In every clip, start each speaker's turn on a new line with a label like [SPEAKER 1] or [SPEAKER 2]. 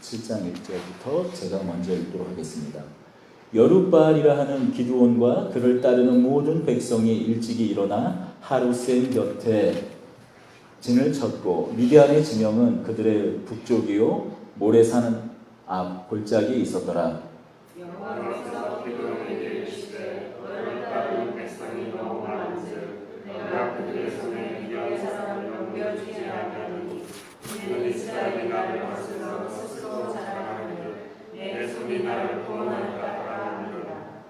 [SPEAKER 1] 7장 1절부터 제가 먼저 읽도록 하겠습니다. 여룻바알이라 하는 기드온과 그를 따르는 모든 백성이 일찍이 일어나 하루셈 곁에 진을 쳤고 미디안의 지명은 그들의 북쪽이요 모래산 앞 골짜기에 있었더라.
[SPEAKER 2] 여호와께서 기드온에게 이르시되 너를 따르는 백성이 너무 많은즉 내가 그들의 손에 미디안 사람을 넘겨주지 아니하노니 이는 이스라엘이 나를 거슬러 스스로 자랑하느니 내 손이 나를 구원하리라 하느니라.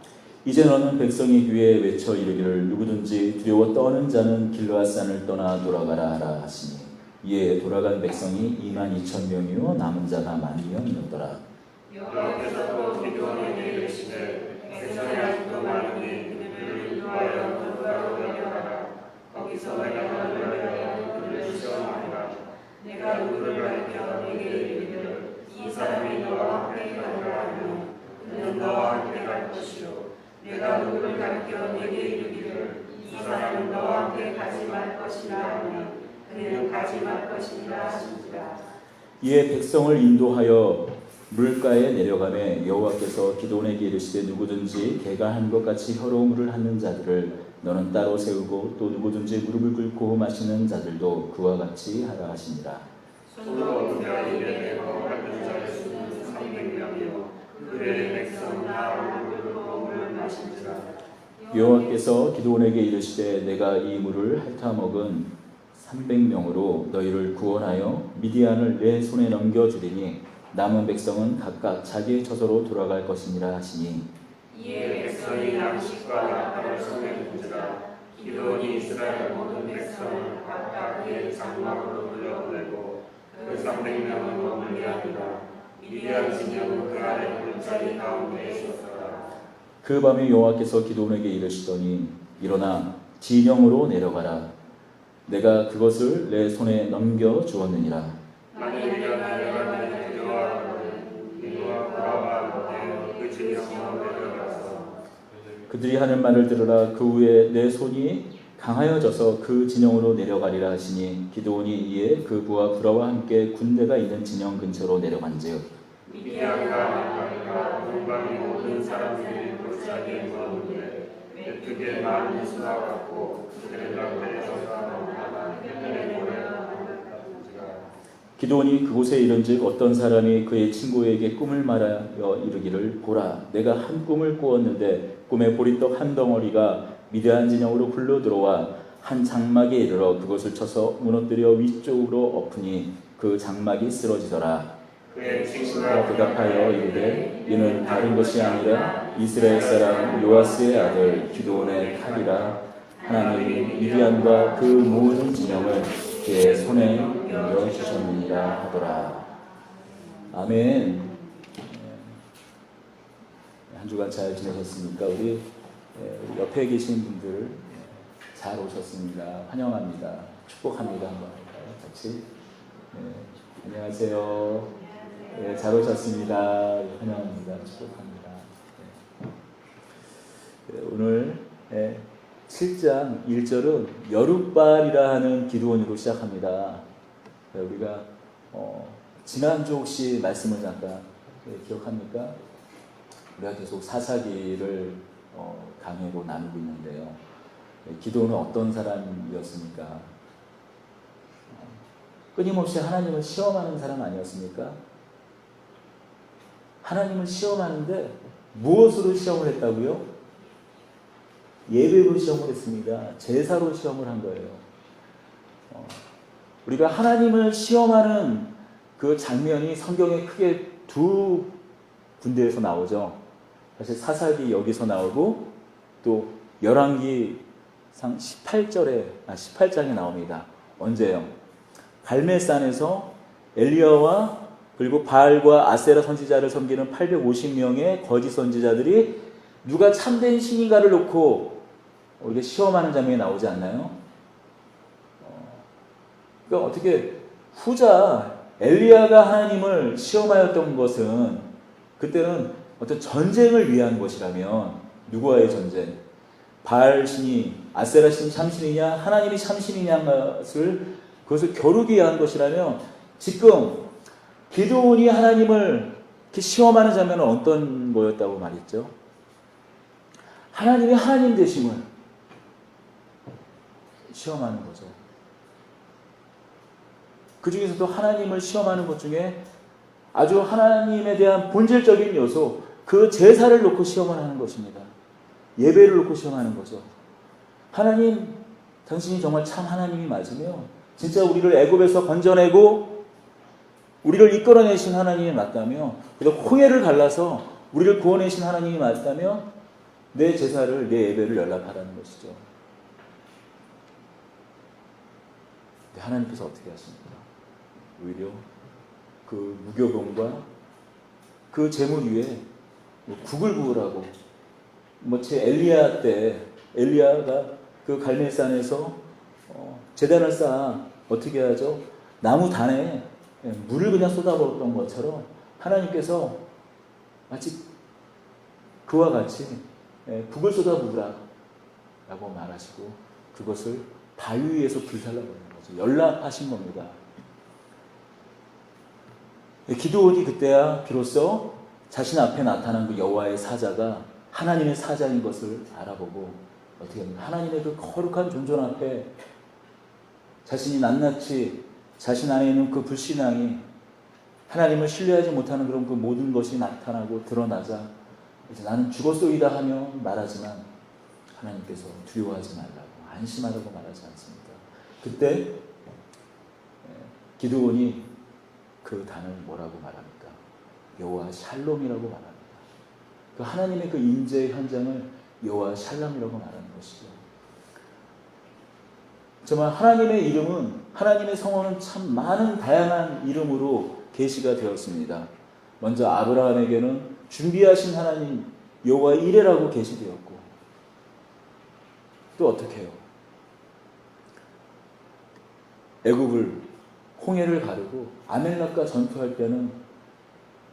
[SPEAKER 1] 이제 너는 백성이 귀에 외쳐 이르기를 누구든지 두려워 떠는 자는 길르앗산을 떠나 돌아가라 하라 하시니 이에 돌아간 백성이 22,000명이요 남은 자가 10,000명이었더라.
[SPEAKER 2] 여호와께서 또 기드온에게 이르시되 백성이 아직도 많으니 그들을 인도하여 돌바로 내려가라. 거기서 내가 너를 위하여 그들을 시험하리라. 내가 누구를 가리켜 네게 이르기를 이 사람이 너와 함께 가리라 하면 그는 너와 함께 갈 것이요 내가 누구를 가리켜 네게 이르기를 이 사람은 너와 함께 가지 말 것이라 하면 그는 가지 말 것이라 하시니라.
[SPEAKER 1] 이에 백성을 인도하여 물가에 내려가매 여호와께서 기드온에게 이르시되 누구든지 개가 한 것 같이 혀로움을 하는 자들을 너는 따로 세우고 또 누구든지 무릎을 꿇고 마시는 자들도 그와 같이 하라 하시니라.
[SPEAKER 2] 손으로 어떻게 이르되 거룩한 자의 수는 300명이요 그의 백성은 다 물을 꿇고 물을 마신지라.
[SPEAKER 1] 여호와께서 기드온에게 이르시되 내가 이 물을 핥아먹은 300명으로 너희를 구원하여 미디안을 내 손에 넘겨주리니 남은 백성은 각각 자기의 처소로 돌아갈 것이니라 하시니
[SPEAKER 2] 이에 백성이 양식과 약과를 손에 든지라. 기드온이 이스라엘 모든 백성을 각각 그의 장막으로 불러보내고 그 300명은 머물게 하니라. 미디안 진영은 그 아래 골짜기 가운데 있었더라.
[SPEAKER 1] 그 밤에 여호와께서 기드온에게 이르시더니 일어나 진영으로 내려가라. 내가 그것을 내 손에 넘겨 주었느니라.
[SPEAKER 2] 만일 네가 내려가는 두려워하거든 네와 돌아와 그 진영으로 내려가서
[SPEAKER 1] 그들이 하는 말을 들으라. 그 후에 내 손이 강하여져서 그 진영으로 내려가리라 하시니 기드온이 이에 그 부하 불화와 함께 군대가 있는 진영 근처로 내려간즉
[SPEAKER 2] 미디안과 아말렉과 동방의 모든 사람들이 골짜기에 모았는데 메뚜기의 많은 수와 같고 그들의 벽에서 나가 해변에 모여
[SPEAKER 1] 기드온이 그곳에 이른즉 어떤 사람이 그의 친구에게 꿈을 말하여 이르기를 보라 내가 한 꿈을 꾸었는데 꿈에 보리떡 한 덩어리가 미디안 진영으로 굴러 들어와 한 장막에 이르러 그것을 쳐서 무너뜨려 위쪽으로 엎으니 그 장막이 쓰러지더라.
[SPEAKER 2] 그의 친구가
[SPEAKER 1] 대답하여 이르되 이는 다른 것이 아니라 이스라엘 사람 요아스의 아들 기드온의 칼이라. 하나님이 미디안과 그 모든 진영을 그의 손에 넘겨주셨느니라 하더라. 아멘. 한 주간 잘 지내셨습니까? 우리 옆에 계신 분들 잘 오셨습니다. 환영합니다. 축복합니다. 한번 할까요? 같이. 안녕하세요. 잘 오셨습니다. 환영합니다. 축복합니다. 오늘 7장 1절은 여룻바알이라 하는 기드온으로 시작합니다. 우리가 지난주 혹시 말씀을 잠깐 기억합니까? 우리가 계속 사사기를 강의로 나누고 있는데요. 기드온은 어떤 사람이었습니까? 끊임없이 하나님을 시험하는 사람 아니었습니까? 하나님을 시험하는데 무엇으로 시험을 했다고요? 예배로 시험을 했습니다. 제사로 시험을 한 거예요. 우리가 하나님을 시험하는 그 장면이 성경에 크게 두 군데에서 나오죠. 사실 사사기 여기서 나오고 또 열왕기상 18장에 나옵니다. 언제요? 갈멜산에서 엘리야와 그리고 바알과 아세라 선지자를 섬기는 850명의 거짓 선지자들이 누가 참된 신인가를 놓고 우리가 시험하는 장면이 나오지 않나요? 그러니까 어떻게 후자 엘리야가 하나님을 시험하였던 것은 그때는 어떤 전쟁을 위한 것이라면 누구와의 전쟁? 바알 신이 아세라 신이 참신이냐 하나님이 참신이냐 것을 그것을 겨루기 위한 것이라면 지금 기드온이 하나님을 이렇게 시험하는 장면은 어떤 거였다고 말했죠? 하나님의 하나님 되심을 시험하는 거죠. 그 중에서도 하나님을 시험하는 것 중에 아주 하나님에 대한 본질적인 요소, 그 제사를 놓고 시험을 하는 것입니다. 예배를 놓고 시험하는 거죠. 하나님, 당신이 정말 참 하나님이 맞으며 진짜 우리를 애굽에서 건져내고 우리를 이끌어내신 하나님이 맞다며, 그리고 홍해를 갈라서 우리를 구원내신 하나님이 맞다며 내 제사를, 내 예배를 연락하라는 것이죠. 근데 하나님께서 어떻게 하십니까? 오히려 그 무교병과 그 제물 위에 국을 구우라고, 제 엘리야 때 엘리야가 그 갈멜산에서 제단을 쌓아 어떻게 하죠? 나무 단에 물을 그냥 쏟아부었던 것처럼 하나님께서 마치 그와 같이 국을 쏟아부으라 라고 말하시고 그것을 바위 위에서 불살라버리는 거죠. 연락하신 겁니다. 기드온이 그때야 비로소 자신 앞에 나타난 그 여호와의 사자가 하나님의 사자인 것을 알아보고 어떻게 합니까? 하나님의 그 거룩한 존존 앞에 자신이 낱낱이 자신 안에 있는 그 불신앙이, 하나님을 신뢰하지 못하는 그런 그 모든 것이 나타나고 드러나자 이제 나는 죽었소이다 하며 말하지만 하나님께서 두려워하지 말라고, 안심하라고 말하지 않습니다. 그때 기드온이 그 단을 뭐라고 말합니까? 여호와 샬롬이라고 말합니다. 그 하나님의 그 임재의 현장을 여호와 샬롬이라고 말하는 것이죠. 정말 하나님의 이름은, 하나님의 성호는 참 많은 다양한 이름으로 계시가 되었습니다. 먼저 아브라함에게는 준비하신 하나님 여호와 이레라고 계시되었고, 또 어떻게 해요? 애굽을 홍해를 가르고 아멜렉과 전투할 때는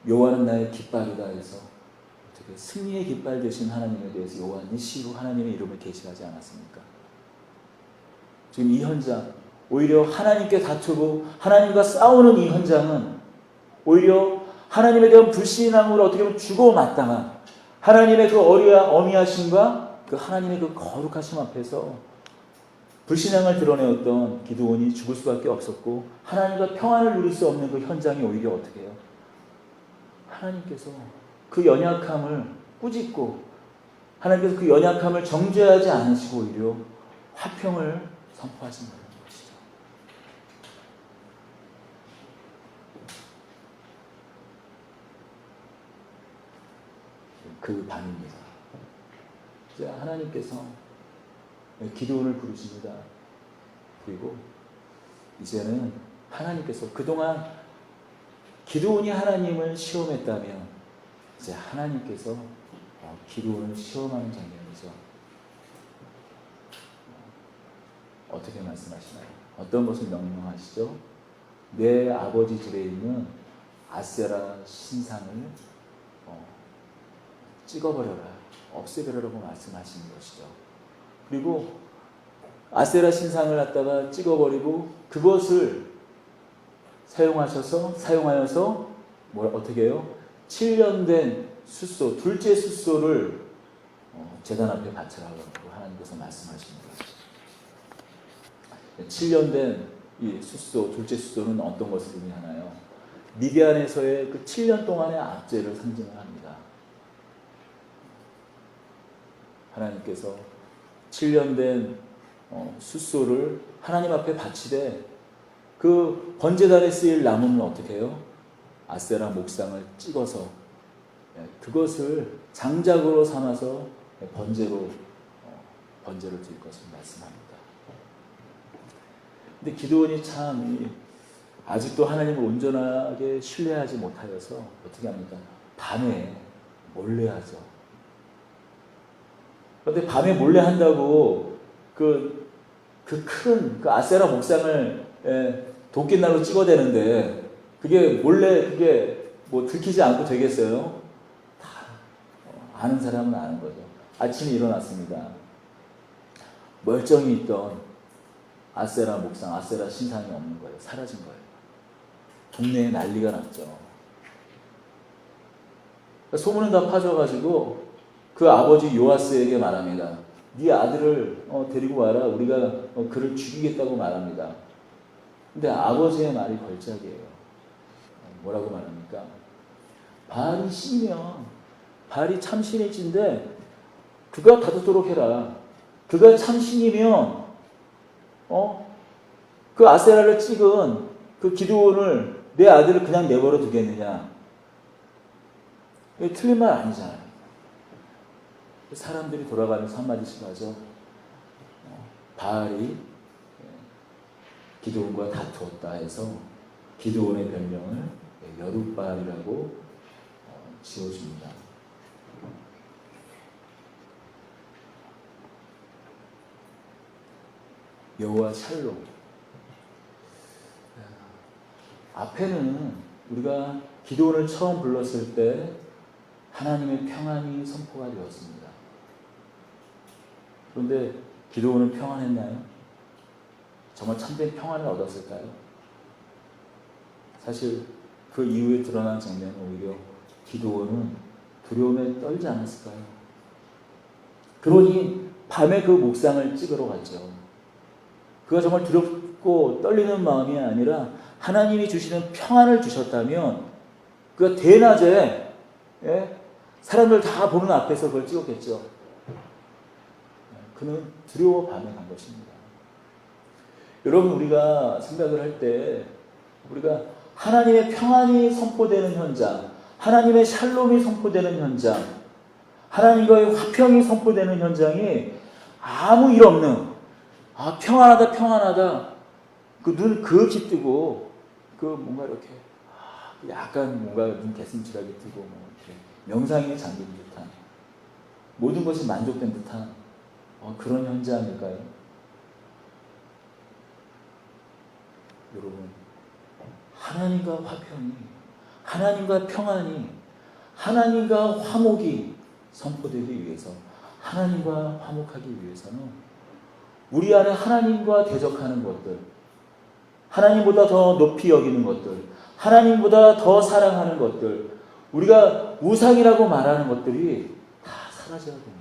[SPEAKER 1] 여호와는 나의 깃발이다 해서 어떻게 승리의 깃발 되신 하나님에 대해서 여호와 니시로 하나님의 이름을 계시하지 않았습니까? 지금 이 현장, 오히려 하나님께 다투고 하나님과 싸우는 이 현장은 오히려 하나님에 대한 불신앙으로 어떻게 보면 죽어 마땅한 하나님의 그 어미하심과 그 하나님의 그 거룩하심 앞에서 불신앙을 드러내었던 기드온이 죽을 수밖에 없었고, 하나님과 평안을 누릴 수 없는 그 현장이 오히려 어떻게 해요? 하나님께서 그 연약함을 꾸짖고 하나님께서 그 연약함을 정죄하지 않으시고 오히려 화평을 선포하신다는 것이죠. 그 밤입니다. 이제 하나님께서 기드온을 부르십니다. 그리고 이제는 하나님께서 그동안 기드온이 하나님을 시험했다면 이제 하나님께서 기드온을 시험하는 장면이죠. 어떻게 말씀하시나요? 어떤 것을 명령하시죠? 내 아버지 집에 있는 아세라 신상을 찍어버려라, 없애버려라고 말씀하시는 것이죠. 그리고 아세라 신상을 갖다가 찍어버리고 그것을 사용하여서 어떻게 해요? 7년 된 숫소, 둘째 숫소를 제단 앞에 바치라고 하나님께서 말씀하십니다. 7년 된 이 숫소, 둘째 숫소는 어떤 것을 의미하나요? 미디안에서의 그 7년 동안의 압제를 상징을 합니다. 하나님께서 7년 된 숫소를 하나님 앞에 바치되 그 번제단에 쓰일 나무는 어떻게 해요? 아세라 목상을 찍어서 그것을 장작으로 삼아서 번제로 드릴 것을 말씀합니다. 근데 기드온이 참 아직도 하나님을 온전하게 신뢰하지 못하여서 어떻게 합니까? 밤에 몰래 하죠. 그런데 밤에 몰래 한다고 그 큰 아세라 목상을 도끼날로 찍어대는데 그게 몰래 들키지 않고 되겠어요? 다 아는 사람은 아는 거죠. 아침에 일어났습니다. 멀쩡히 있던 아세라 목상, 아세라 신상이 없는 거예요. 사라진 거예요. 동네에 난리가 났죠. 소문은 다 파져가지고 그 아버지 요아스에게 말합니다. 네 아들을 데리고 와라. 우리가 그를 죽이겠다고 말합니다. 근데 아버지의 말이 걸작이에요. 뭐라고 말합니까? 바알이 신이면 바알이 참 신일진데 그가 다투도록 해라. 그가 참 신이면 그 아세라를 찍은 그 기드온을 내 아들을 그냥 내버려 두겠느냐? 이게 틀린 말 아니잖아요. 사람들이 돌아가면서 한마디씩 하죠. 바알이 기드온과 다투었다 해서 기드온의 별명을 여룻바알이라고 지어줍니다. 여호와 샬롬. 앞에는 우리가 기드온을 처음 불렀을 때 하나님의 평안이 선포가 되었습니다. 그런데 기드온은 평안했나요? 정말 참된 평안을 얻었을까요? 사실 그 이후에 드러난 장면은 오히려 기드온은 두려움에 떨지 않았을까요? 그러니 밤에 그 목상을 찍으러 갔죠. 그가 정말 두렵고 떨리는 마음이 아니라 하나님이 주시는 평안을 주셨다면 그가 대낮에 사람들 다 보는 앞에서 그걸 찍었겠죠. 그는 두려워 밤에 간 것입니다. 여러분, 우리가 생각을 할 때 우리가 하나님의 평안이 선포되는 현장, 하나님의 샬롬이 선포되는 현장, 하나님과의 화평이 선포되는 현장이 아무 일 없는 평안하다 평안하다 그 눈 그윽이 뜨고 그 뭔가 이렇게 약간 뭔가 눈 개슴츠하게 뜨고 뭐 이렇게 명상에 잠긴 듯한 모든 것이 만족된 듯한 그런 현장일까요? 여러분, 하나님과 화평이, 하나님과 평안이, 하나님과 화목이 선포되기 위해서, 하나님과 화목하기 위해서는 우리 안에 하나님과 대적하는 것들, 하나님보다 더 높이 여기는 것들, 하나님보다 더 사랑하는 것들, 우리가 우상이라고 말하는 것들이 다 사라져야 됩니다.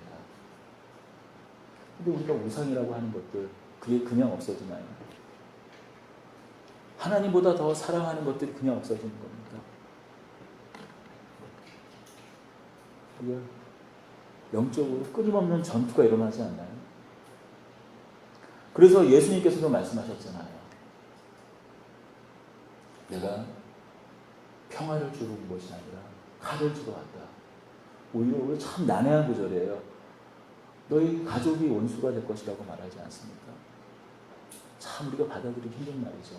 [SPEAKER 1] 근데 우리가 우상이라고 하는 것들, 그게 그냥 없어지나요? 하나님보다 더 사랑하는 것들이 그냥 없어지는 겁니까? 우리가 영적으로 끊임없는 전투가 일어나지 않나요? 그래서 예수님께서도 말씀하셨잖아요. 내가 평화를 주러 온 것이 아니라 칼을 주러 왔다. 오히려 참 난해한 구절이에요. 너희 가족이 원수가 될 것이라고 말하지 않습니까? 참 우리가 받아들이기 힘든 말이죠.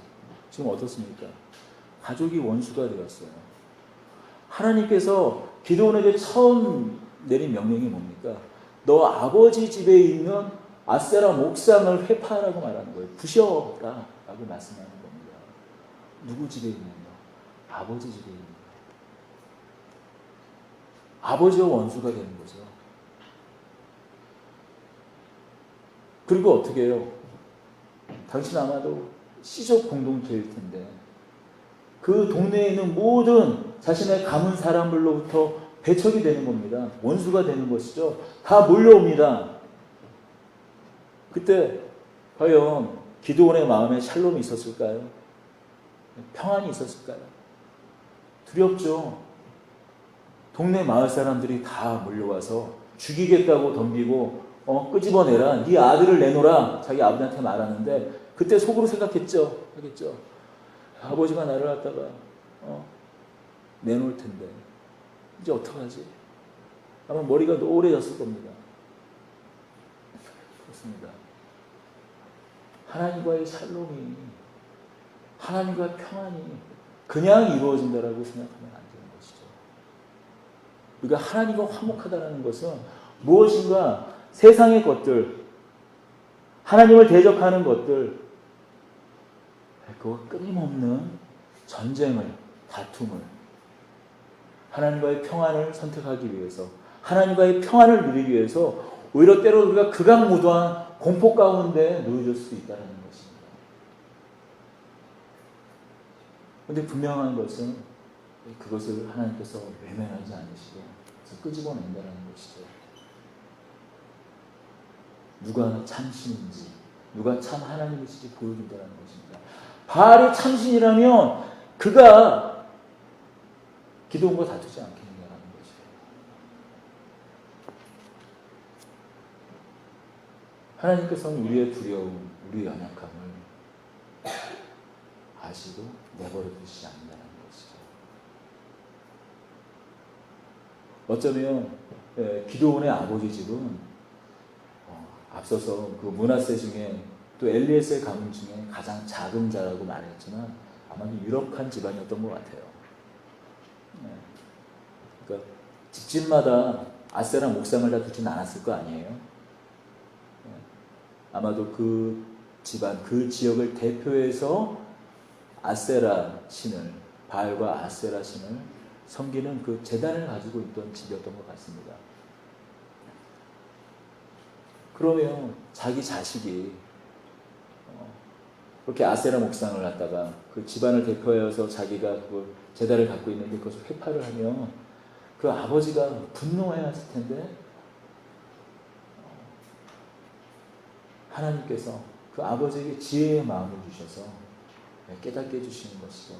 [SPEAKER 1] 지금 어떻습니까? 가족이 원수가 되었어요. 하나님께서 기드온에게 처음 내린 명령이 뭡니까? 너 아버지 집에 있는 아세라 목상을 회파하라고 말하는 거예요. 부셔라 라고 말씀하는 겁니다. 누구 집에 있느냐? 아버지 집에 있는 거예요. 아버지와 원수가 되는 거죠. 그리고 어떻게 해요? 당신 아마도 시족 공동체일 텐데 그 동네에 있는 모든 자신의 가문 사람들로부터 배척이 되는 겁니다. 원수가 되는 것이죠. 다 몰려옵니다. 그때 과연 기드온의 마음에 샬롬이 있었을까요? 평안이 있었을까요? 두렵죠. 동네 마을 사람들이 다 몰려와서 죽이겠다고 덤비고 끄집어내라. 네 아들을 내놓으라. 자기 아버지한테 말하는데 그때 속으로 생각했죠. 하겠죠. 아버지가 나를 갖다가 내놓을 텐데 이제 어떡하지? 아마 머리가 노래졌을 겁니다. 그렇습니다. 하나님과의 샬롬이, 하나님과 평안이 그냥 이루어진다라고 생각하면 안 되는 것이죠. 우리가 하나님과 화목하다는 것은 무엇인가 세상의 것들, 하나님을 대적하는 것들, 그 끊임없는 전쟁을, 다툼을, 하나님과의 평안을 선택하기 위해서, 하나님과의 평안을 누리기 위해서 오히려 때로 우리가 극악무도한 공포 가운데 놓여질 수 있다는 것입니다. 근데 분명한 것은 그것을 하나님께서 외면하지 않으시고 끄집어낸다는 것이죠. 누가 참신인지, 누가 참 하나님이신지 보여준다는 것입니다. 바알이 참신이라면 그가 기도원과 다투지 않겠느냐라는 것이에요. 하나님께서는 우리의 두려움, 우리의 연약함을 아시고 내버려 두시지 않는다는 것이죠. 어쩌면 기도원의 아버지 집은 앞서서 그 므낫세 중에 또 엘리에셀 가문 중에 가장 작은 자라고 말했지만 아마 유력한 집안이었던 것 같아요. 그러니까 집집마다 아세라 목상을 다 두진 않았을 거 아니에요. 아마도 그 집안, 그 지역을 대표해서 아세라 신을, 바알과 아세라 신을 섬기는 그 제단을 가지고 있던 집이었던 것 같습니다. 그러면 자기 자식이 그렇게 아세라 목상을 갖다가 그 집안을 대표하여서 자기가 그걸 제단을 갖고 있는데 그것을 회파를 하면 그 아버지가 분노해야 했을 텐데 하나님께서 그 아버지에게 지혜의 마음을 주셔서 깨닫게 해주시는 것이죠.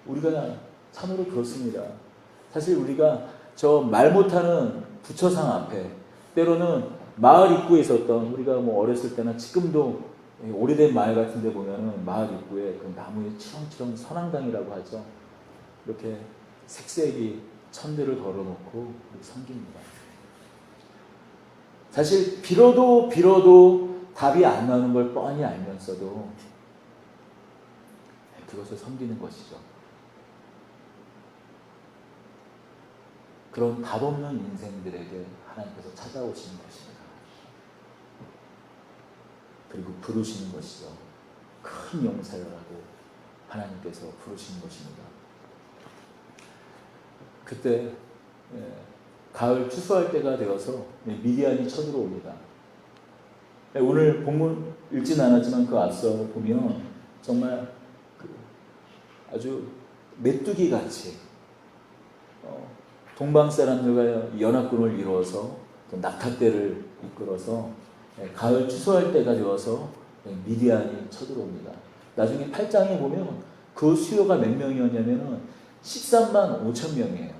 [SPEAKER 1] 우리가 참으로 그렇습니다. 사실 우리가 저 말 못하는 부처상 앞에 때로는 마을 입구에 있었던 우리가 뭐 어렸을 때나 지금도 오래된 마을 같은 데 보면은 마을 입구에 그 나무에 치렁치렁 선앙당이라고 하죠. 이렇게 색색이 천들을 걸어놓고 섬깁니다. 사실 빌어도 답이 안 나오는 걸 뻔히 알면서도 그것을 섬기는 것이죠. 그런 답 없는 인생들에게 하나님께서 찾아오시는 것입니다. 그리고 부르시는 것이죠. 큰 용사를 하고 하나님께서 부르시는 것입니다. 그때 가을 추수할 때가 되어서 미디안이 쳐들어옵니다. 오늘 본문 읽진 않았지만 그 앞서 보면 정말 아주 메뚜기 같이 동방 사람들과 연합군을 이루어서 낙타떼를 이끌어서 가을 추수할 때가 되어서 미디안이 쳐들어옵니다. 나중에 8장에 보면 그 수요가 몇 명이었냐면 13만 5천 명이에요.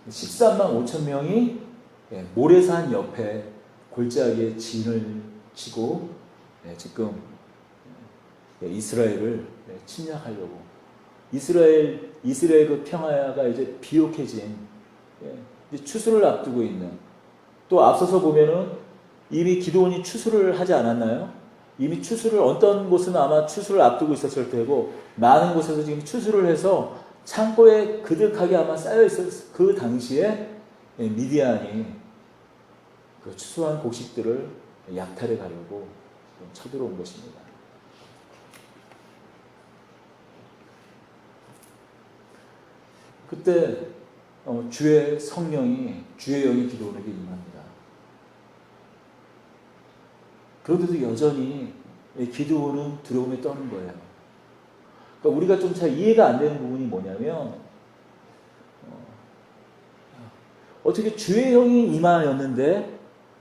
[SPEAKER 1] 13만 5천 명이 모래산 옆에 골짜기에 진을 치고 지금 이스라엘을 침략하려고 이스라엘 그 평화가 이제 비옥해진 이제 추수를 앞두고 있는 또 앞서서 보면은 이미 기드온이 추수를 하지 않았나요? 이미 추수를 어떤 곳은 아마 추수를 앞두고 있었을 테고 많은 곳에서 지금 추수를 해서 창고에 그득하게 아마 쌓여 있었을 그 당시에 미디안이 그 추수한 곡식들을 약탈해 가려고 쳐들어온 것입니다. 그때 주의 성령이 주의 영이 기드온에게 임합니다. 그런데도 여전히 기드온은 두려움에 떠는 거예요. 그러니까 우리가 좀 잘 이해가 안 되는 부분이 뭐냐면 어떻게 주의 영이 임하였는데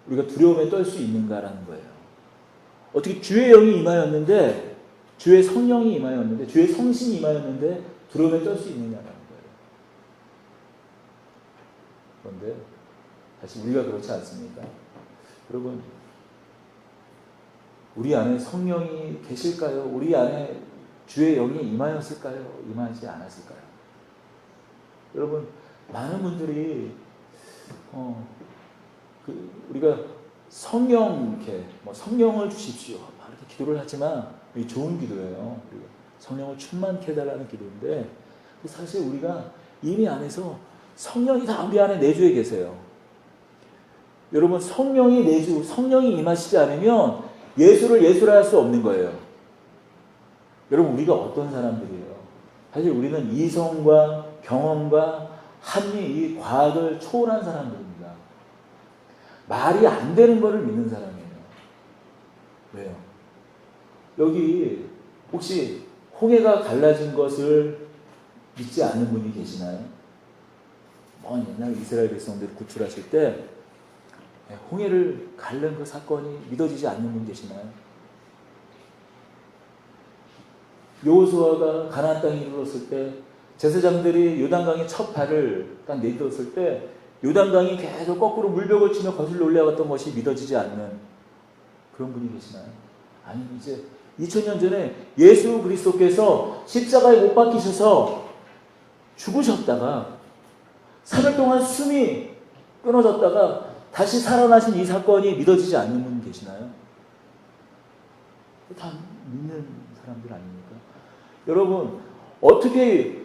[SPEAKER 1] 우리가 두려움에 떨 수 있는가라는 거예요. 어떻게 주의 영이 임하였는데 주의 성령이 임하였는데 주의 성신이 임하였는데 두려움에 떨 수 있느냐라는 거예요. 그런데 사실 우리가 그렇지 않습니까? 여러분 우리 안에 성령이 계실까요? 우리 안에 주의 영이 임하였을까요? 임하지 않았을까요? 여러분 많은 분들이 우리가 성령 이렇게 성령을 주십시오 이렇게 기도를 하지만 이게 좋은 기도예요. 성령을 충만케 해달라는 기도인데 사실 우리가 이미 안에서 성령이 다 우리 안에 내주에 계세요. 여러분 성령이 임하시지 않으면 예수를 예수라 할 수 없는 거예요. 여러분 우리가 어떤 사람들이에요? 사실 우리는 이성과 경험과 합리, 이 과학을 초월한 사람들입니다. 말이 안 되는 거를 믿는 사람이에요. 왜요? 여기 혹시 홍해가 갈라진 것을 믿지 않는 분이 계시나요? 먼 옛날 이스라엘 백성들을 구출하실 때 홍해를 갈른 그 사건이 믿어지지 않는 분 계시나요? 여호수아가 가나안 땅에 이르렀을 때 제사장들이 요단강에 첫 발을 딱 내딛었을 때 요단강이 계속 거꾸로 물벽을 치며 거슬러 올라갔던 것이 믿어지지 않는 그런 분이 계시나요? 아니, 이제 2000년 전에 예수 그리스도께서 십자가에 못 박히셔서 죽으셨다가 3일 동안 숨이 끊어졌다가 다시 살아나신 이 사건이 믿어지지 않는 분 계시나요? 다 믿는 사람들 아닙니까? 여러분, 어떻게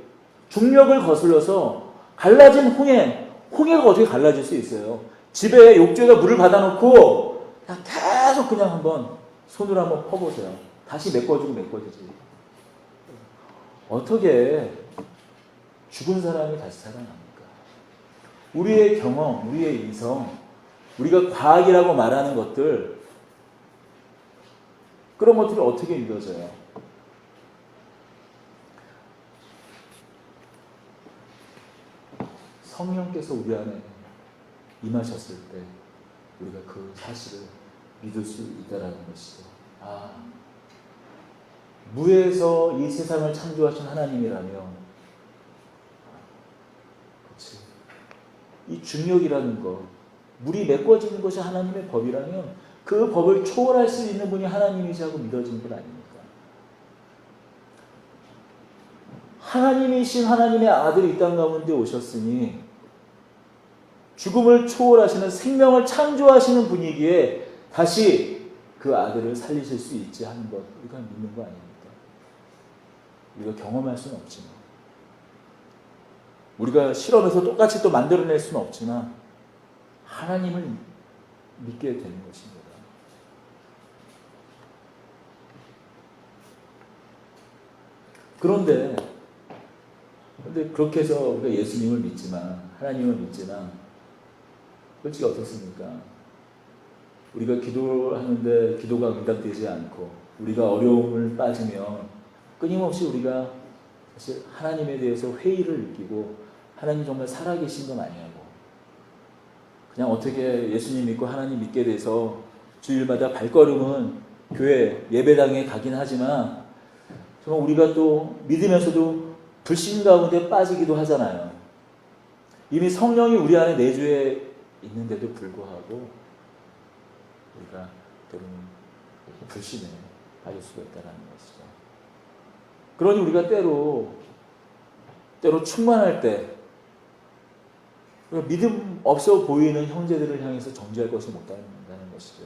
[SPEAKER 1] 중력을 거슬러서 갈라진 홍해가 어떻게 갈라질 수 있어요? 집에 욕조에다 물을 받아놓고 그냥 계속 그냥 한번 손으로 한번 퍼보세요. 다시 메꿔지지. 어떻게 죽은 사람이 다시 살아납니까? 우리의 경험, 우리의 이성, 우리가 과학이라고 말하는 것들, 그런 것들이 어떻게 믿어져요? 성령께서 우리 안에 임하셨을 때 우리가 그 사실을 믿을 수 있다라는 것이죠. 무에서 이 세상을 창조하신 하나님이라면, 그치, 이 중력이라는 것, 물이 메꿔지는 것이 하나님의 법이라면 그 법을 초월할 수 있는 분이 하나님이시 하고 믿어지는 것 아닙니까? 하나님이신 하나님의 아들이 이 땅 가운데 오셨으니 죽음을 초월하시는 생명을 창조하시는 분이기에 다시 그 아들을 살리실 수 있지 하는 것, 우리가 믿는 거 아닙니까? 우리가 경험할 수는 없지만, 우리가 실험해서 똑같이 또 만들어낼 수는 없지만 하나님을 믿게 되는 것입니다. 그런데 그렇게 해서 우리가 예수님을 믿지만, 하나님을 믿지만, 솔직히 어떻습니까? 우리가 기도하는데 기도가 응답되지 않고 우리가 어려움을 빠지면 끊임없이 우리가 사실 하나님에 대해서 회의를 느끼고 하나님 정말 살아계신 거 아니냐고, 그냥 어떻게 예수님 믿고 하나님 믿게 돼서 주일마다 발걸음은 교회 예배당에 가긴 하지만 정말 우리가 또 믿으면서도 불신 가운데 빠지기도 하잖아요. 이미 성령이 우리 안에 내주에 있는데도 불구하고 우리가 때로는 불신에 빠질 수가 있다는 것이죠. 그러니 우리가 때로 충만할 때 믿음 없어 보이는 형제들을 향해서 정죄할 것이 못다는 것이죠.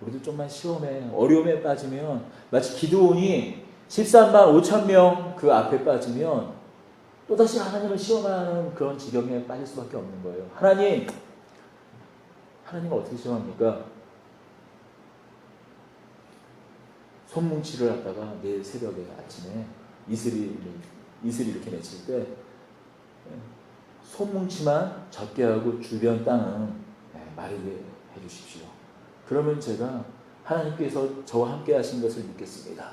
[SPEAKER 1] 우리도 좀만 시험에 어려움에 빠지면 마치 기드온이 13만 5천 명 그 앞에 빠지면 또다시 하나님을 시험하는 그런 지경에 빠질 수밖에 없는 거예요. 하나님은 어떻게 시험합니까? 손뭉치를 하다가 내일 새벽에 아침에 이슬이 이렇게 맺힐 때 손뭉치만 젖게 하고 주변 땅은 마르게 해주십시오. 그러면 제가 하나님께서 저와 함께 하신 것을 믿겠습니다.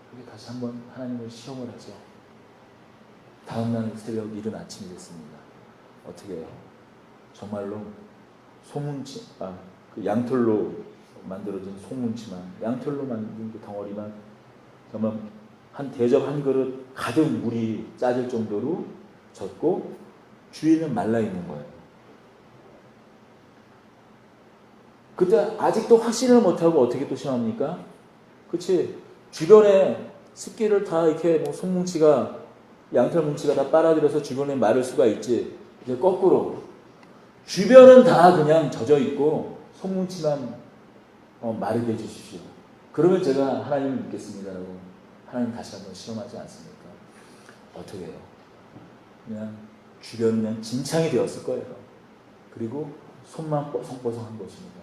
[SPEAKER 1] 그게 다시 한번 하나님을 시험을 하죠. 다음날 새벽 이른 아침이 됐습니다. 어떻게 해요? 정말로 그 양털로 만들어진 송뭉치만, 양털로 만든 그 덩어리만 정말 한 대접 한 그릇 가득 물이 짜질 정도로 젖고 주위는 말라 있는 거예요. 그때 아직도 확신을 못하고 어떻게 또 시험합니까? 그치? 주변에 습기를 다 이렇게 송뭉치가, 양털 뭉치가 다 빨아들여서 주변에 마를 수가 있지. 이제 거꾸로 주변은 다 그냥 젖어 있고 송뭉치만 마르게 해주십시오. 그러면 제가 하나님을 믿겠습니다라고 하나님 다시 한번 시험하지 않습니까? 어떻게 해요? 그냥 주변은 그냥 진창이 되었을 거예요. 그리고 손만 뽀송뽀송한 것입니다.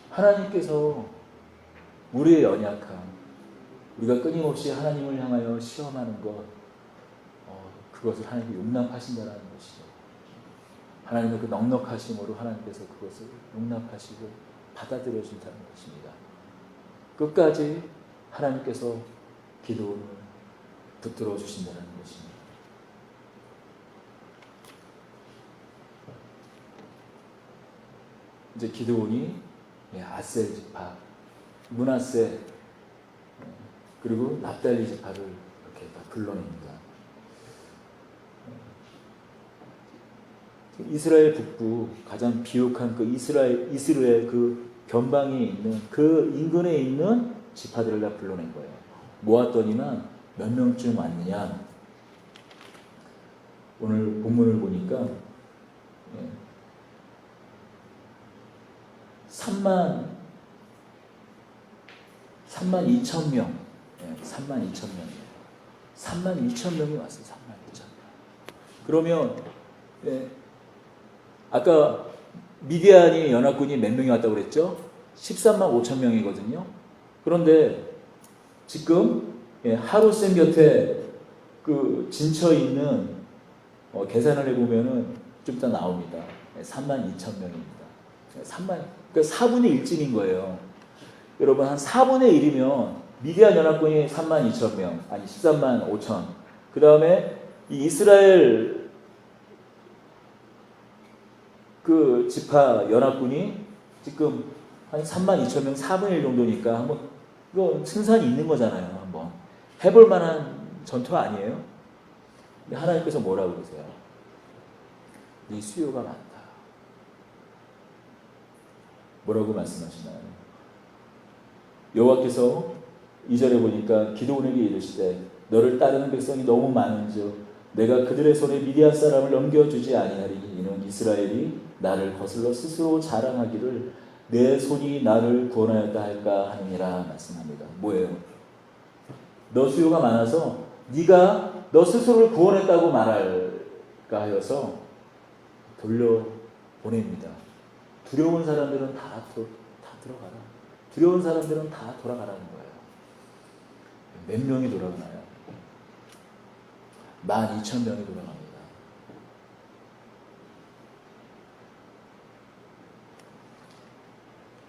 [SPEAKER 1] 하나님께서 우리의 연약함, 우리가 끊임없이 하나님을 향하여 시험하는 것, 그것을 하나님이 용납하신다는 것이죠. 하나님의 그 넉넉하심으로 하나님께서 그것을 용납하시고 받아들여 준다는 것입니다. 끝까지 하나님께서 기도를 붙들어 주신다는 것입니다. 이제 기드온이 아셀 지파, 므낫세 그리고 납달리 지파를 이렇게 다 불러냅니다. 이스라엘 북부 가장 비옥한 그 이스라엘 그 변방에 있는 그 인근에 있는 지파들을 다 불러낸 거예요. 모았더니만 몇 명쯤 왔느냐? 오늘 본문을 보니까 3만 2천 명, 3만 2천 명이에요. 3만 2천 명이 왔어요. 3만 2천 명. 그러면 아까 미디안이 연합군이 몇 명이 왔다고 그랬죠? 13만 5천 명이거든요. 그런데 지금 하루셈 곁에 그 진처 있는 계산을 해보면은 좀 이따 나옵니다. 3만 2천 명입니다. 3만, 그러니까 4분의 1쯤인 거예요. 여러분, 한 4분의 1이면 미디안 연합군이 3만 2천 명, 아니 13만 5천. 그 다음에 이 이스라엘 그 지파 연합군이 지금 한 3만 2천 명, 4분의 1 정도니까 한번 이거 승산이 있는 거잖아요. 한번 해볼 만한 전투 아니에요? 근데 하나님께서 뭐라고 그러세요? 네 수요가 많다. 뭐라고 말씀하시나요? 여호와께서 2절에 보니까 기드온에게 이르시되 너를 따르는 백성이 너무 많은즉 내가 그들의 손에 미디안 사람을 넘겨주지 아니하리니 이는 이스라엘이 나를 거슬러 스스로 자랑하기를 내 손이 나를 구원하였다 할까 하느니라 말씀합니다. 뭐예요? 너 수요가 많아서 네가 너 스스로를 구원했다고 말할까 하여서 돌려보냅니다. 두려운 사람들은 다 들어가라. 두려운 사람들은 다 돌아가라는 거예요. 몇 명이 돌아가나요? 12,000명이 돌아갑니다.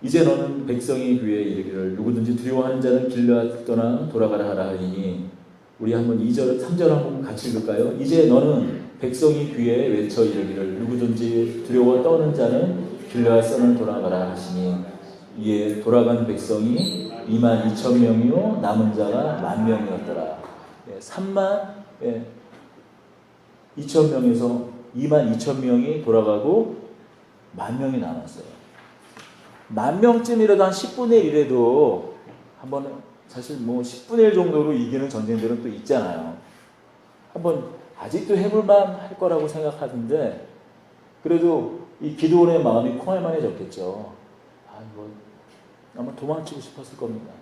[SPEAKER 1] 이제 너는 백성의 귀에 이르기를 누구든지 두려워하는 자는 길르앗 떠나 돌아가라 하라 하리니 우리 한번 2절, 3절 한번 같이 읽을까요? 이제 너는 백성의 귀에 외쳐 이르기를 누구든지 두려워 떠는 자는 길르앗 떠나 돌아가라 하시니 이에 돌아간 백성이 22,000명이요 남은 자가 10,000명이었더라. 3만 2,000명에서 22,000명이 돌아가고 10,000명이 남았어요. 10,000명쯤이라도 한 10분의 1이라도 한번 사실 뭐 10분의 1 정도로 이기는 전쟁들은 또 있잖아요. 한번 아직도 해볼만 할 거라고 생각하던데 그래도 이 기드온의 마음이 콩알만해졌겠죠. 이거 아마 도망치고 싶었을 겁니다.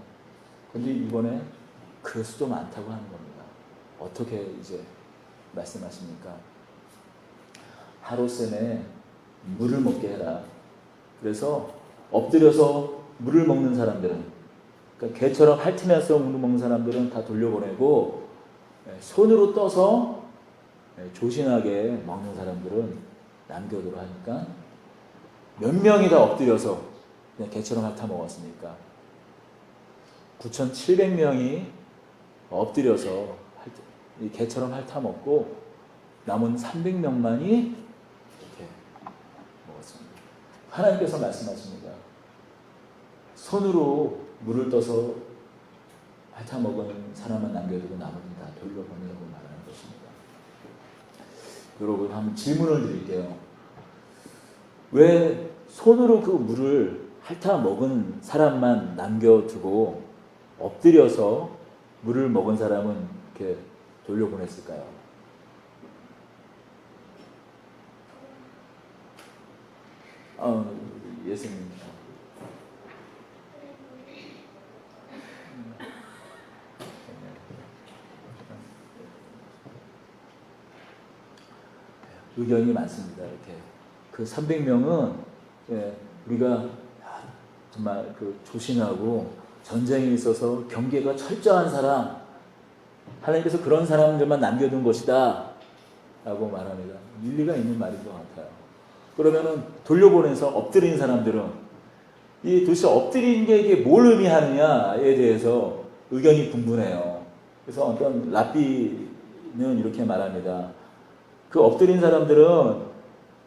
[SPEAKER 1] 근데 이번에 그럴 수도 많다고 하는 겁니다. 어떻게 이제 말씀하십니까? 하루셈에 물을 먹게 해라. 그래서 엎드려서 물을 먹는 사람들은, 그러니까 개처럼 핥으면서 물을 먹는 사람들은 다 돌려보내고 손으로 떠서 조신하게 먹는 사람들은 남겨두라 하니까 몇 명이 다 엎드려서 그냥 개처럼 핥아 먹었으니까 9,700명이 엎드려서 개처럼 핥아 먹고 남은 300명만이 이렇게 먹었습니다. 하나님께서 말씀하십니다. 손으로 물을 떠서 핥아 먹은 사람만 남겨두고 나머지는 다 돌려보내라고 말하는 것입니다. 여러분 한번 질문을 드릴게요. 왜 손으로 그 물을 핥아 먹은 사람만 남겨두고 엎드려서 물을 먹은 사람은 이렇게 돌려보냈을까요? 예수님입니다. 의견이 많습니다. 이렇게 그 300명은 우리가 정말 그 조신하고 전쟁에 있어서 경계가 철저한 사람, 하나님께서 그런 사람들만 남겨둔 것이다 라고 말합니다. 일리가 있는 말인 것 같아요. 그러면은 돌려보내서 엎드린 사람들은 이 도대체 엎드린 게 이게 뭘 의미하느냐에 대해서 의견이 분분해요. 그래서 어떤 랍비는 이렇게 말합니다. 그 엎드린 사람들은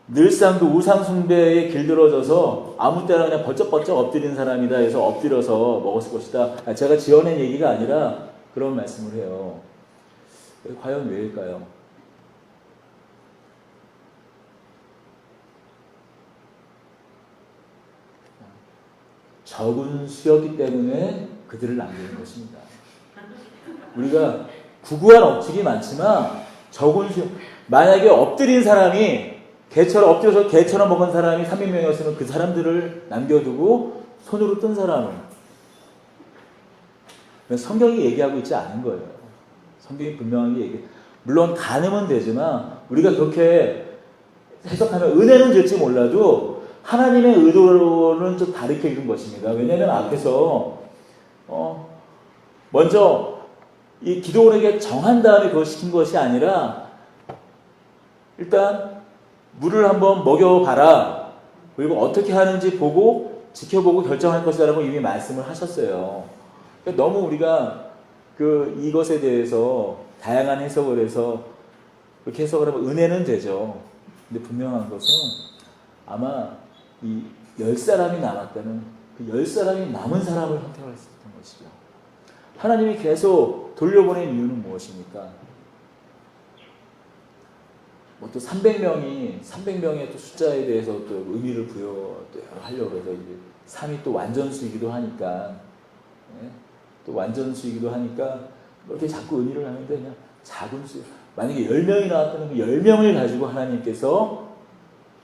[SPEAKER 1] 늘상 그 우상 숭배에 길들어져서 아무 때나 그냥 번쩍번쩍 엎드린 사람이다 해서 엎드려서 먹었을 것이다. 제가 지어낸 얘기가 아니라 그런 말씀을 해요. 과연 왜일까요? 적은 수였기 때문에 그들을 남기는 것입니다. 우리가 구구한 억측이 많지만 적은 수, 만약에 엎드린 사람이 개처럼 엎드려서 개처럼 먹은 사람이 300명이었으면 그 사람들을 남겨두고 손으로 뜬 사람은 성경이 얘기하고 있지 않은 거예요. 성경이 분명하게 물론 가늠은 되지만 우리가 그렇게 해석하면 은혜는 될지 몰라도 하나님의 의도는 좀 다르게 읽은 것입니다. 왜냐하면 앞에서 먼저 이 기도원에게 정한 다음에 그걸 시킨 것이 아니라 일단 물을 한번 먹여봐라. 그리고 어떻게 하는지 보고 지켜보고 결정할 것이라고 이미 말씀을 하셨어요. 그러니까 너무 우리가 이것에 대해서 다양한 해석을 해서 그렇게 해석을 하면 은혜는 되죠. 근데 분명한 것은 아마 이 10사람이 남았다는 그 10사람이 남은 사람을 선택할 수 있던 것이죠. 하나님이 계속 돌려보낸 이유는 무엇입니까? 뭐 또 300명의 또 숫자에 대해서 또 의미를 부여하려고 해서 이제 3이 또 완전수이기도 하니까, 예? 또 완전수이기도 하니까 이렇게 자꾸 의미를 하는데 그냥 작은 수. 만약에 10명이 나왔다면 그 10명을 가지고 하나님께서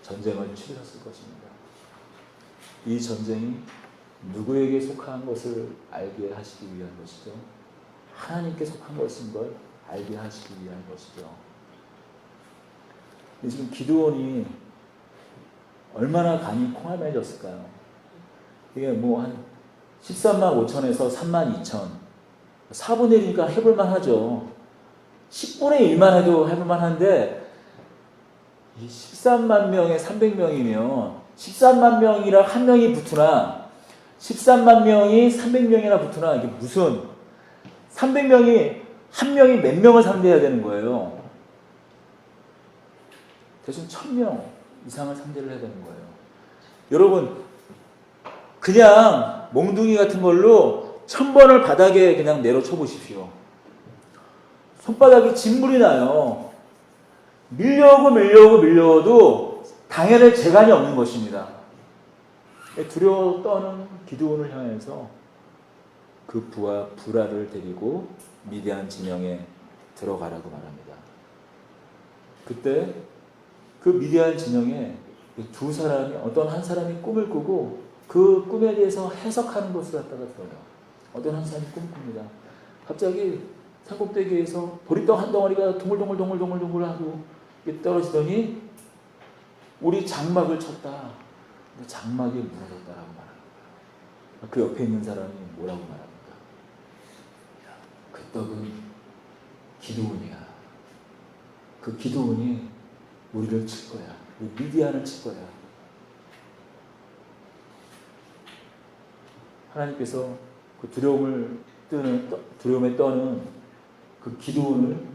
[SPEAKER 1] 전쟁을 치르셨을 것입니다. 이 전쟁이 누구에게 속한 것을 알게 하시기 위한 것이죠. 하나님께 속한 것인 걸 알게 하시기 위한 것이죠. 지금 기드온이 얼마나 간이 콩알매졌을까요? 이게 뭐 한 13만 5천에서 3만 2천 4분의 1이니까 해볼만 하죠. 10분의 1만 해도 해볼만 한데 이 13만 명에 300명이면 13만 명이랑 한 명이 붙으나 13만 명이 300명이나 붙으나 이게 무슨 300명이 한 명이 몇 명을 상대해야 되는 거예요. 대충 1000명 이상을 상대를 해야 되는 거예요. 여러분 그냥 몽둥이 같은 걸로 1000번을 바닥에 그냥 내려 쳐보십시오. 손바닥이 진물이 나요. 밀려오고 당연히 재간이 없는 것입니다. 두려워 떠는 기드온을 향해서 그 부하 부라를 데리고 미디안 진영에 들어가라고 말합니다. 그때 그 미디안 진영에 두 사람이 어떤 한 사람이 꿈을 꾸고 그 꿈에 대해서 해석하는 것을 갖다가 들어요. 어떤 한 사람이 꿈을 꿉니다. 갑자기 산꼭대기에서 보리떡 한 덩어리가 동글동글 하고 떨어지더니 우리 장막을 쳤다. 장막이 무너졌다라고 말합니다. 그 옆에 있는 사람이 뭐라고 말합니까? 그 떡은 기드온이야. 그 기드온이 우리를 칠 거야. 우리 미디안을 칠 거야. 하나님께서 그 두려움에 떠는 그 기드온을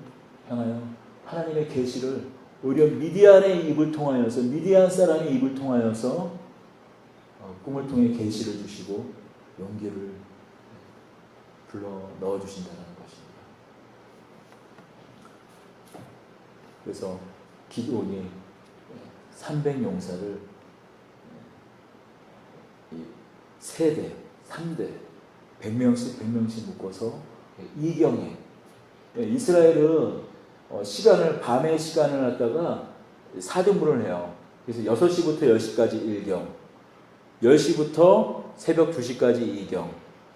[SPEAKER 1] 향하여 하나님의 계시를 오히려 미디안의 입을 통하여서 미디안 사람의 입을 통하여서 꿈을 통해 계시를 주시고 용기를 불러 넣어 주신다는 것입니다. 그래서 기드온이 300용사를 세대, 3대, 100명씩 묶어서 이경에 이스라엘은 밤의 시간을 갖다가 4등분을 해요. 그래서 6시부터 10시까지 1경, 10시부터 새벽 2시까지 2경,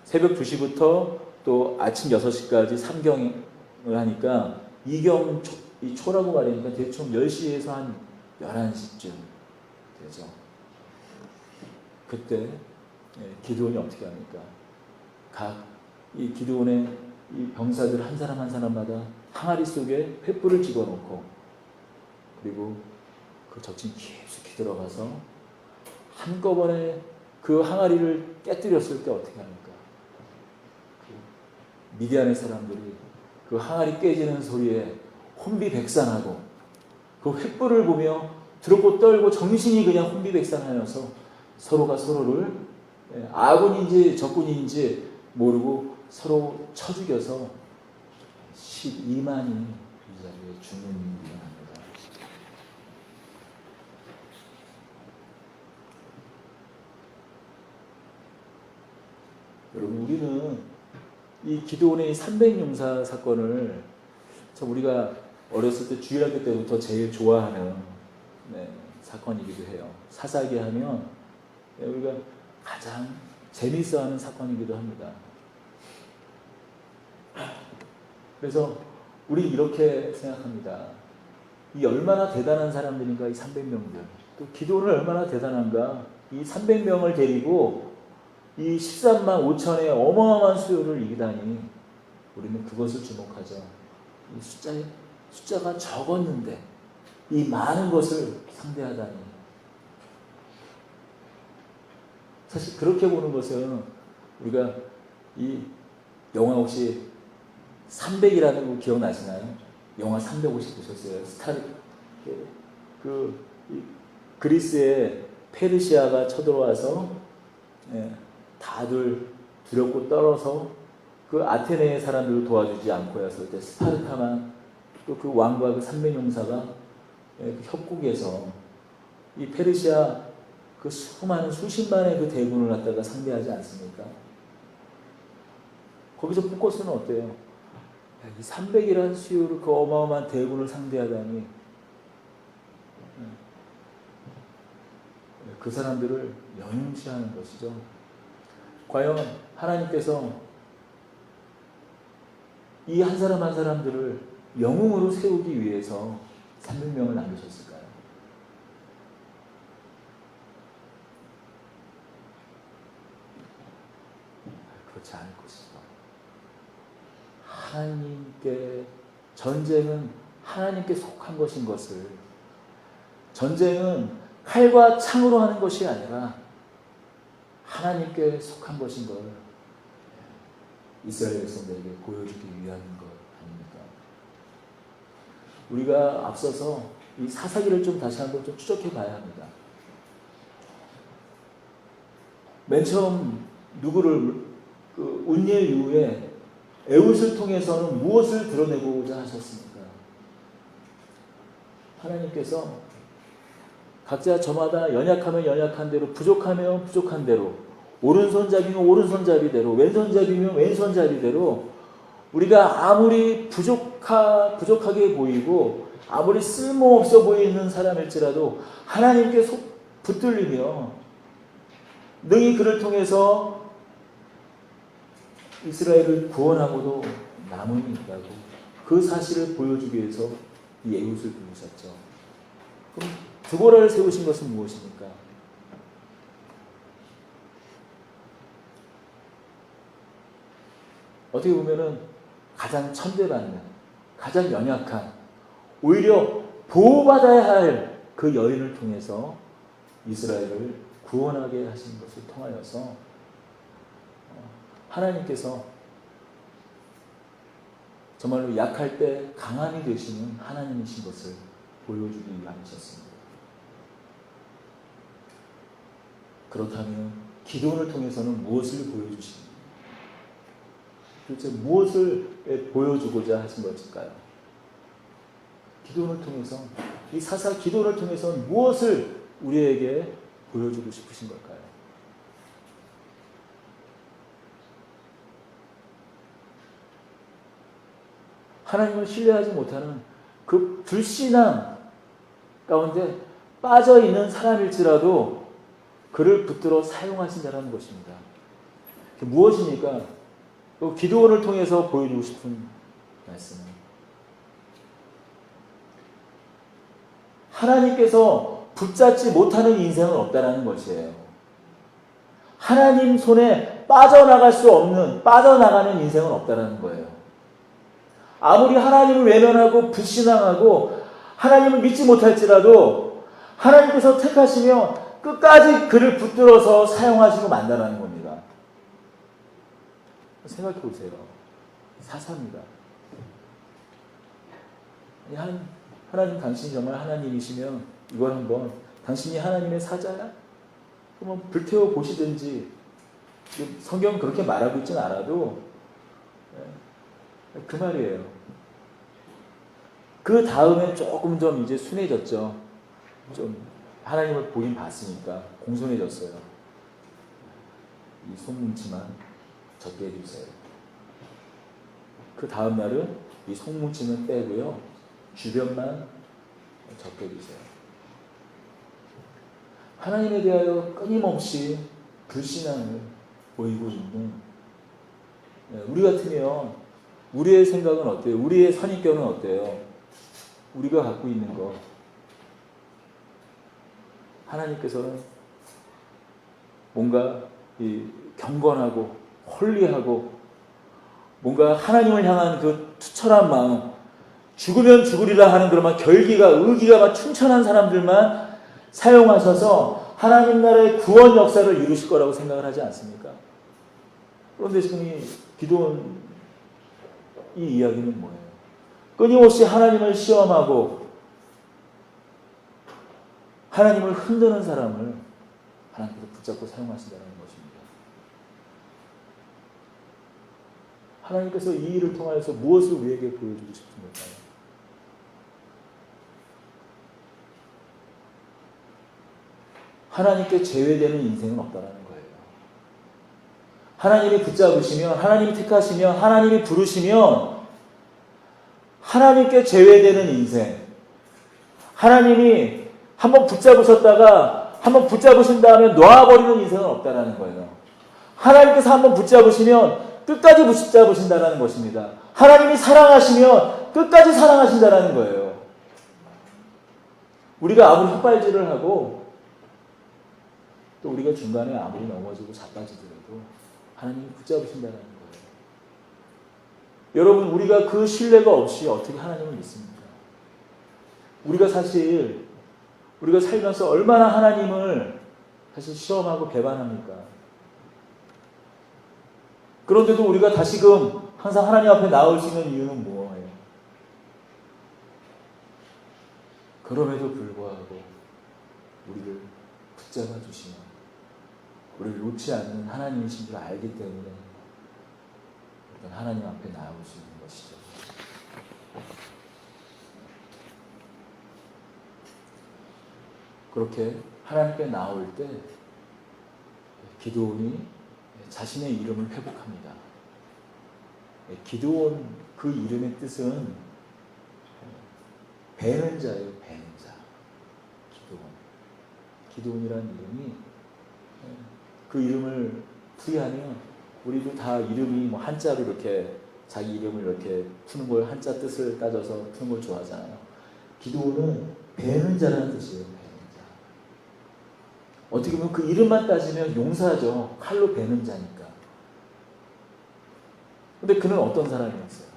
[SPEAKER 1] 새벽 2시부터 또 아침 6시까지 3경을 하니까 2경 이 초라고 말하니까 대충 10시에서 한 11시쯤 되죠. 그때 기드온이 어떻게 합니까? 이 기드온의 이 병사들 한 사람 한 사람마다 항아리 속에 횃불을 집어넣고 그리고 그 적진 깊숙이 들어가서 한꺼번에 그 항아리를 깨뜨렸을 때 어떻게 합니까? 그 미디안의 사람들이 그 항아리 깨지는 소리에 혼비백산하고 그 횃불을 보며 두렵고 떨고 정신이 그냥 혼비백산하여서 서로가 서로를 아군인지 적군인지 모르고 서로 쳐 죽여서 12만이 이 자리에 죽는 일이 일어납니다. 여러분, 우리는 이 기드온의 300용사 사건을 참 우리가 어렸을 때 주일학교 때부터 제일 좋아하는 사건이기도 해요. 사사기 하면 우리가 가장 재밌어하는 사건이기도 합니다. 그래서 우리 이렇게 생각합니다. 이 얼마나 대단한 사람들인가, 이 300명들. 또 기드온은 얼마나 대단한가. 이 300명을 데리고 이 13만 5천의 어마어마한 수요를 이기다니 우리는 그것을 주목하죠. 이 숫자가 적었는데 이 많은 것을 상대하다니. 사실 그렇게 보는 것은 우리가 이 영화 혹시 300이라는 거 기억나시나요? 영화 300 혹시 보셨어요? 그리스의 페르시아가 쳐들어와서 다들 두렵고 떨어서 그 아테네의 사람들을 도와주지 않고 했을 때 스파르타만 또 그 왕과 그 300용사가 그 협곡에서 이 페르시아 그 수많은 수십만의 그 대군을 갖다가 상대하지 않습니까? 거기서 포커스는 어때요? 이 300이라는 수요를 그 어마어마한 대군을 상대하다니 그 사람들을 영웅시하는 것이죠. 과연 하나님께서 이 한 사람 한 사람들을 영웅으로 세우기 위해서 300명을 남기셨을까요? 그렇지 않을 것이죠. 하나님께, 전쟁은 하나님께 속한 것인 것을, 전쟁은 칼과 창으로 하는 것이 아니라 하나님께 속한 것인 걸 이스라엘 백성들에게 보여주기 위한 것 아닙니까? 우리가 앞서서 이 사사기를 좀 다시 한번 좀 추적해 봐야 합니다. 맨 처음 누구를 운니엘 이후에 에훗을 통해서는 무엇을 드러내고자 하셨습니까? 하나님께서 각자 저마다 연약하면 연약한 대로, 부족하면 부족한 대로, 오른손잡이면 오른손잡이대로, 왼손잡이면 왼손잡이대로 우리가 아무리 부족하게 보이고 아무리 쓸모없어 보이는 사람일지라도 하나님께 붙들리며 능히 그를 통해서 이스라엘을 구원하고도 남음이 있다고 그 사실을 보여주기 위해서 이 에훗을 부르셨죠. 그럼 드보라를 세우신 것은 무엇입니까? 어떻게 보면은 가장 천대받는, 가장 연약한, 오히려 보호받아야 할 그 여인을 통해서 이스라엘을 구원하게 하신 것을 통하여서 하나님께서 정말로 약할 때 강함이 되시는 하나님이신 것을 보여주기 위함이셨습니다. 그렇다면 기도를 통해서는 무엇을 보여주십니까? 도대체 무엇을 보여주고자 하신 것일까요? 기도를 통해서, 이 사사 기도를 통해서는 무엇을 우리에게 보여주고 싶으신 걸까요? 하나님을 신뢰하지 못하는 그 불신앙 가운데 빠져있는 사람일지라도 그를 붙들어 사용하신다는 것입니다. 무엇입니까? 기도원을 통해서 보여주고 싶은 말씀입니다. 하나님께서 붙잡지 못하는 인생은 없다는 것이에요. 하나님 손에 빠져나가는 인생은 없다는 거예요. 아무리 하나님을 외면하고 불신앙하고 하나님을 믿지 못할지라도 하나님께서 택하시면 끝까지 그를 붙들어서 사용하시고 만다라는 겁니다. 생각해 보세요. 사사입니다. 하나님 당신이 정말 하나님이시면 이걸 한번 당신이 하나님의 사자야? 그러면 불태워 보시든지 성경은 그렇게 말하고 있지는 않아도 그 말이에요. 그 다음에 조금 좀 이제 순해졌죠. 좀 하나님을 보긴 봤으니까 공손해졌어요. 이 속뭉치만 적게 해주세요. 그 다음 날은 이 속뭉치는 빼고요. 주변만 적게 해주세요. 하나님에 대하여 끊임없이 불신앙을 보이고 있는 우리 같으면 우리의 생각은 어때요? 우리의 선입견은 어때요? 우리가 갖고 있는 거. 하나님께서는 뭔가 이 경건하고 홀리하고 뭔가 하나님을 향한 그 투철한 마음, 죽으면 죽으리라 하는 그런 결기가 의기가 막 충천한 사람들만 사용하셔서 하나님 나라의 구원 역사를 이루실 거라고 생각을 하지 않습니까? 그런데 지금 이 기도원 이 이야기는 뭐예요? 끊임없이 하나님을 시험하고 하나님을 흔드는 사람을 하나님께서 붙잡고 사용하신다는 것입니다. 하나님께서 이 일을 통하여서 무엇을 우리에게 보여주고 싶습니까? 하나님께 제외되는 인생은 없다는 거예요. 하나님이 붙잡으시면, 하나님이 택하시면, 하나님이 부르시면 하나님께 제외되는 인생, 하나님이 한번 붙잡으셨다가 한번 붙잡으신 다음에 놓아버리는 인생은 없다는 거예요. 하나님께서 한번 붙잡으시면 끝까지 붙잡으신다는 것입니다. 하나님이 사랑하시면 끝까지 사랑하신다는 거예요. 우리가 아무리 헛발질을 하고 또 우리가 중간에 아무리 넘어지고 자빠지더라도 하나님이 붙잡으신다는 거예요. 여러분, 우리가 그 신뢰가 없이 어떻게 하나님을 믿습니까? 우리가 살면서 얼마나 하나님을 사실 시험하고 배반합니까? 그런데도 우리가 다시금 항상 하나님 앞에 나올 수 있는 이유는 뭐예요? 그럼에도 불구하고 우리를 붙잡아 주시면 우리를 놓지 않는 하나님이신 줄 알기 때문에 우리는 하나님 앞에 나올 수 있는 것이죠. 그렇게 하나님께 나올 때 기드온이 자신의 이름을 회복합니다. 기드온 그 이름의 뜻은 배는 자예요. 배는 자. 기드온이라는 이름이 그 이름을 풀이하면 우리도 다 이름이 한자로 이렇게 자기 이름을 이렇게 푸는 걸 한자 뜻을 따져서 푸는 걸 좋아하잖아요. 기드온은 배는 자라는 뜻이에요. 어떻게 보면 그 이름만 따지면 용사죠. 칼로 베는 자니까. 근데 그는 어떤 사람이었어요?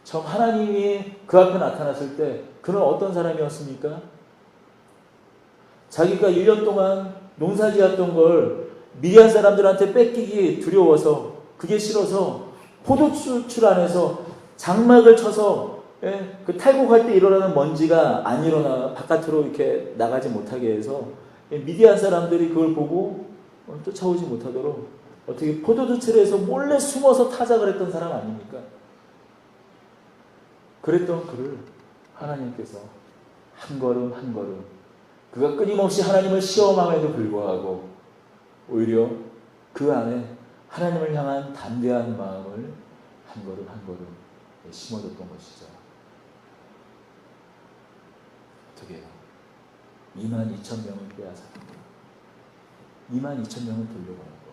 [SPEAKER 1] 처음 하나님이 그 앞에 나타났을 때 그는 어떤 사람이었습니까? 자기가 1년 동안 농사지었던 걸 미디안 사람들한테 뺏기기 두려워서 그게 싫어서 포도출 안에서 장막을 쳐서 그 탈곡할 때 일어나는 먼지가 안 일어나 바깥으로 이렇게 나가지 못하게 해서 미디안 사람들이 그걸 보고 쫓아오지 못하도록 어떻게 포도주틀에서 몰래 숨어서 타작을 했던 사람 아닙니까? 그랬던 그를 하나님께서 한 걸음 한 걸음 그가 끊임없이 하나님을 시험함에도 불구하고 오히려 그 안에 하나님을 향한 담대한 마음을 한 걸음 한 걸음 심어줬던 것이죠. 어떻게 해요? 22,000명을 빼앗았고 22,000명을 돌려보내고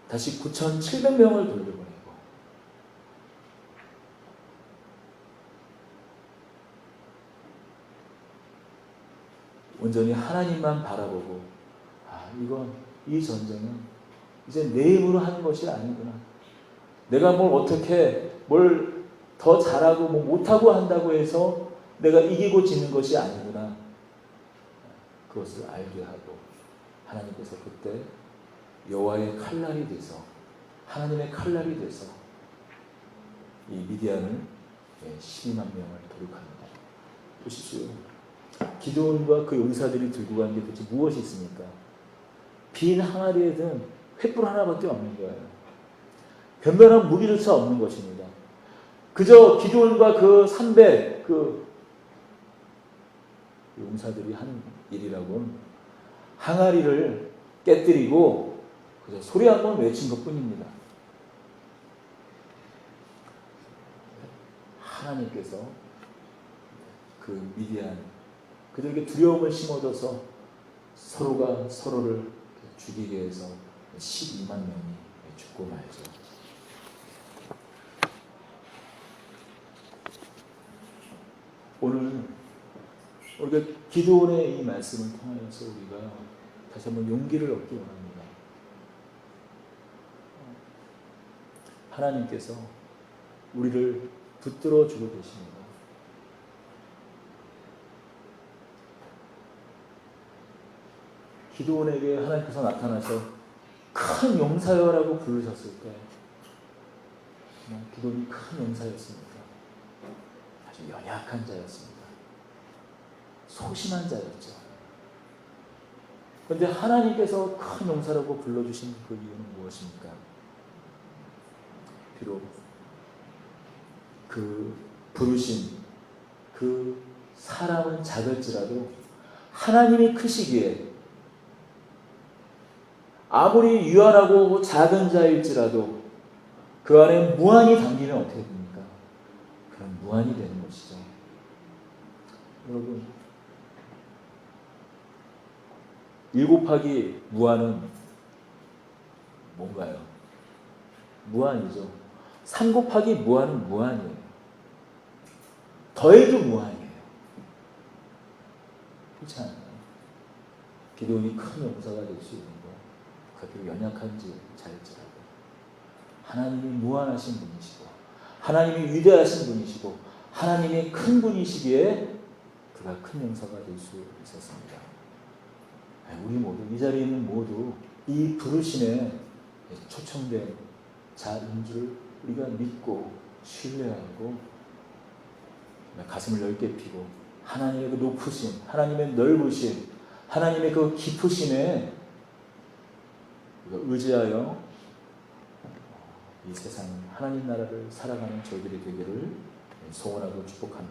[SPEAKER 1] 다시 9,700명을 돌려보내고 온전히 하나님만 바라보고 이 전쟁은 이제 내 힘으로 하는 것이 아니구나. 내가 뭘 어떻게 뭘 더 잘하고 뭐 못하고 한다고 해서 내가 이기고 지는 것이 아니구나. 그것을 알게 하고 하나님께서 그때 여호와의 칼날이 돼서 하나님의 칼날이 돼서 이 미디안을 12만 명을 도륙합니다. 보십시오. 기드온과 그 용사들이 들고 간 게 도대체 무엇이 있습니까? 빈 항아리에 든 횃불 하나밖에 없는 거예요. 변변한 무기조차 없는 것입니다. 그저 기드온과 그 300 용사들이 하는 일이라고는 항아리를 깨뜨리고 그저 소리 한번 외친 것뿐입니다. 하나님께서 그 미디안 그들에게 두려움을 심어줘서 서로가 서로를 죽이게 해서 12만 명이 죽고 말죠. 오늘 우리가 기드온의 이 말씀을 통하여서 우리가 다시 한번 용기를 얻기 원합니다. 하나님께서 우리를 붙들어 주고 계십니다. 기드온에게 하나님께서 나타나서 큰 용사여라고 부르셨을까요? 기드온이 큰 용사였습니까? 아주 연약한 자였습니다. 소심한 자였죠. 그런데 하나님께서 큰 용사라고 불러주신 그 이유는 무엇입니까? 비록 그 부르신 그 사람은 작을지라도 하나님이 크시기에 아무리 유한하고 작은 자일지라도 그 안에 무한이 담기면 어떻게 됩니까? 그런 무한이 되는 것이죠. 여러분 1 곱하기 무한은 뭔가요? 무한이죠. 3 곱하기 무한은 무한이에요. 더해도 무한이에요. 그렇지 않아요? 기드온이 큰 용사가 될 수 있는 거, 그렇게 연약한지 잘지라도 하나님이 무한하신 분이시고 하나님이 위대하신 분이시고 하나님이 큰 분이시기에 그가 큰 용사가 될 수 있었습니다. 우리 모두 이 자리에 있는 모두 이 부르심에 초청된 자인 줄 우리가 믿고 신뢰하고 가슴을 넓게 펴고 하나님의 그 높으심, 하나님의 넓으심, 하나님의 그 깊으심에 의지하여 이 세상 하나님 나라를 살아가는 저희들이 되기를 소원하고 축복합니다.